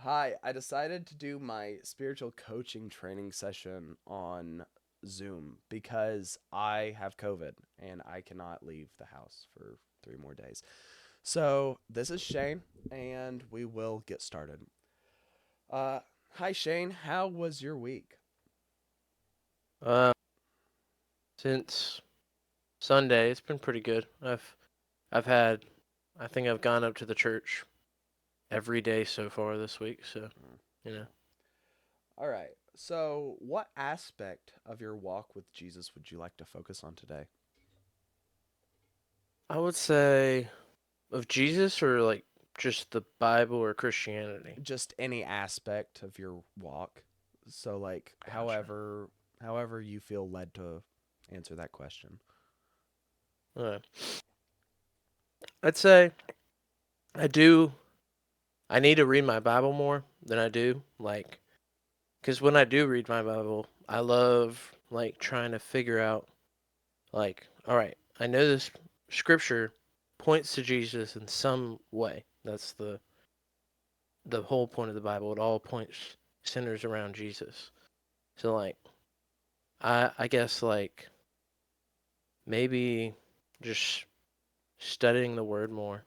Hi, I decided to do my spiritual coaching training session on Zoom because I have COVID and I cannot leave the house for 3 more days. So, this is Shane, and we will get started. Uh, Hi, Shane. How was your week? Uh, since Sunday, it's been pretty good. I've had, I think I've gone up to the church every day so far this week. So Mm. you know, All right. So, what aspect of your walk with Jesus would you like to focus on today? I would say of Jesus or like just the Bible or Christianity. Just any aspect of your walk. So like Gotcha. however you feel led to answer that question. Uh, I'd say I do. I need to read my Bible more than I do. Because when I do read my Bible, I love like trying to figure out all right, I know this scripture points to Jesus in some way. That's the whole point of the Bible. It all points centers around Jesus. So I guess maybe just studying the word more.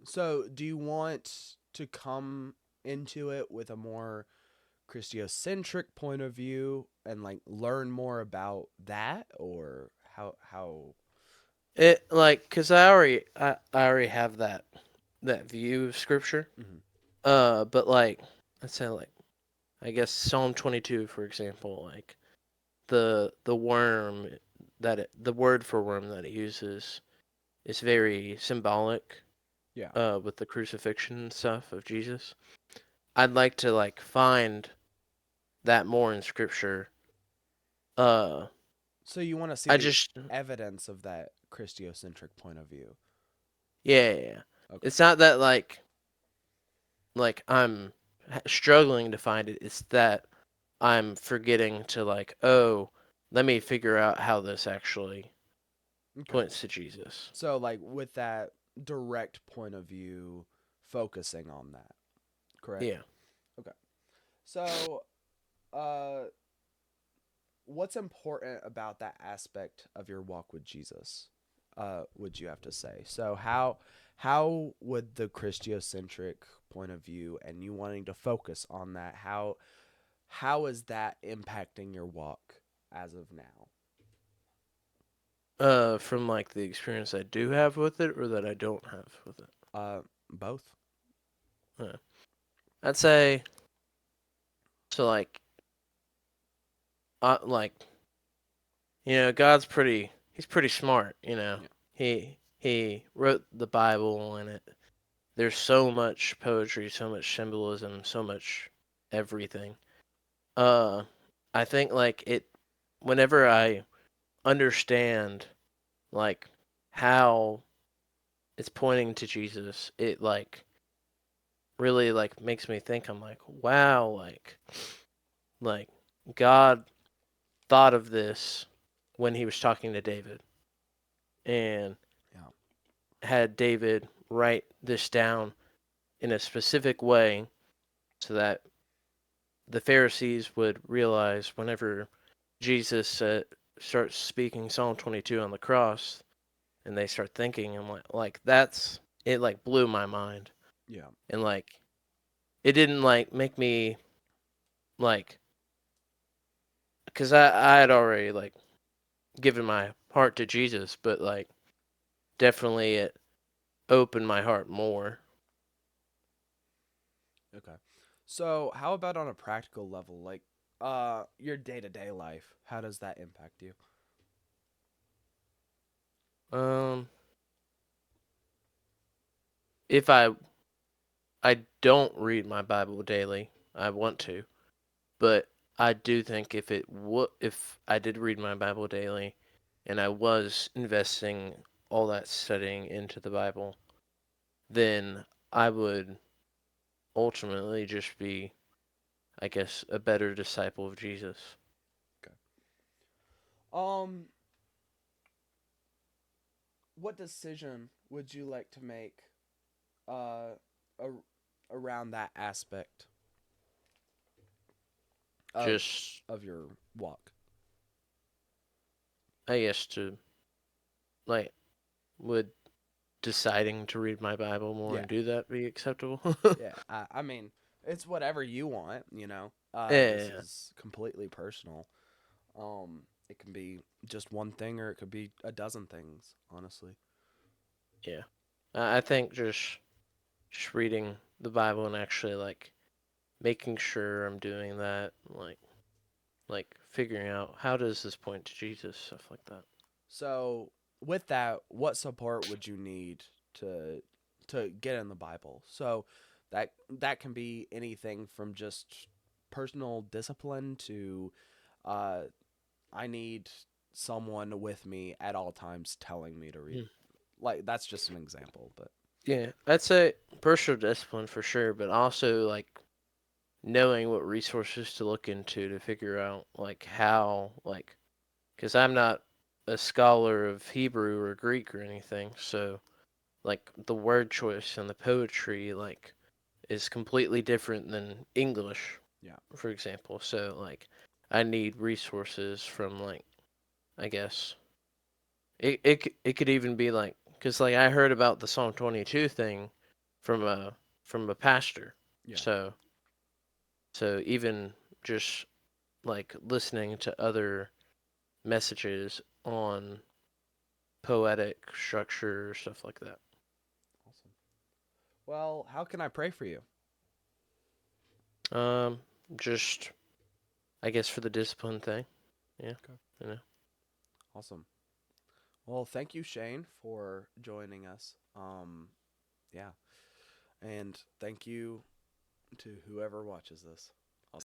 So, do you want to come into it with a more Christocentric point of view and like learn more about that, or how It cuz I already have that view of scripture. Mhm. But let's say I guess Psalm 22 for example, the worm the word for worm that it uses is very symbolic Yeah. with the crucifixion and stuff of Jesus. I'd like to find that more in scripture. Uh So you want to see I the just evidence of that Christocentric point of view. yeah. Okay. It's not that I'm struggling to find it. It's that I'm forgetting to oh, let me figure out how this actually Okay. points to Jesus. So like with that direct point of view focusing on that, correct? Yeah. Okay. So, uh, what's important about that aspect of your walk with Jesus? Would you have to say? So how would the Christocentric point of view and you wanting to focus on that how is that impacting your walk as of now? From the experience I do have with it or that I don't have with it. Both. Yeah. I'd say so uh, like God's he's pretty smart. Yeah. He wrote the Bible and there's so much poetry, so much symbolism, so much everything. Uh I think whenever I understand like how it's pointing to Jesus, it really makes me think. I'm like, wow, like God thought of this when he was talking to David and Yeah. had David write this down in a specific way so that the Pharisees would realize whenever Jesus starts speaking Psalm 22 on the cross and they start thinking and that's it blew my mind Yeah. and it didn't make me like because I had already given my heart to Jesus but definitely it opened my heart more. Okay. So, how about on a practical level, like your day-to-day life? How does that impact you? um if I don't read my Bible daily, I want to, but I do think if I did read my Bible daily and I was investing all that studying into the Bible, then I would ultimately just be, I guess, a better disciple of Jesus. Okay. Um, what decision would you like to make? Uh, a, around that aspect of Just your walk? I guess to like would deciding to read my Bible more Yeah, and do that be acceptable? yeah. I mean, it's whatever you want. You know, this Yeah, is completely personal. It can be just one thing, or it could be a dozen things. Honestly. yeah. I think just reading the Bible and actually like making sure I'm doing that, like figuring out how does this point to Jesus, stuff like that. So, with that, what support would you need to get in the Bible? So, that can be anything from just personal discipline to uh, I need someone with me at all times telling me to read. Hmm. Like that's just an example, but Yeah, I'd say personal discipline for sure, but also like knowing what resources to look into to figure out like how like because I'm not a scholar of Hebrew or Greek or anything, so like the word choice and the poetry like is completely different than English, yeah, for example. So like I need resources from like I guess it could even be like because like I heard about the Psalm 22 thing from a pastor, yeah, so so even just like listening to other messages on poetic structure, stuff like that. awesome. Well, how can I pray for you? Um, just I guess for the discipline thing. Yeah, Okay, you know. awesome. Well, thank you, Shane, for joining us. Yeah, and thank you to whoever watches this.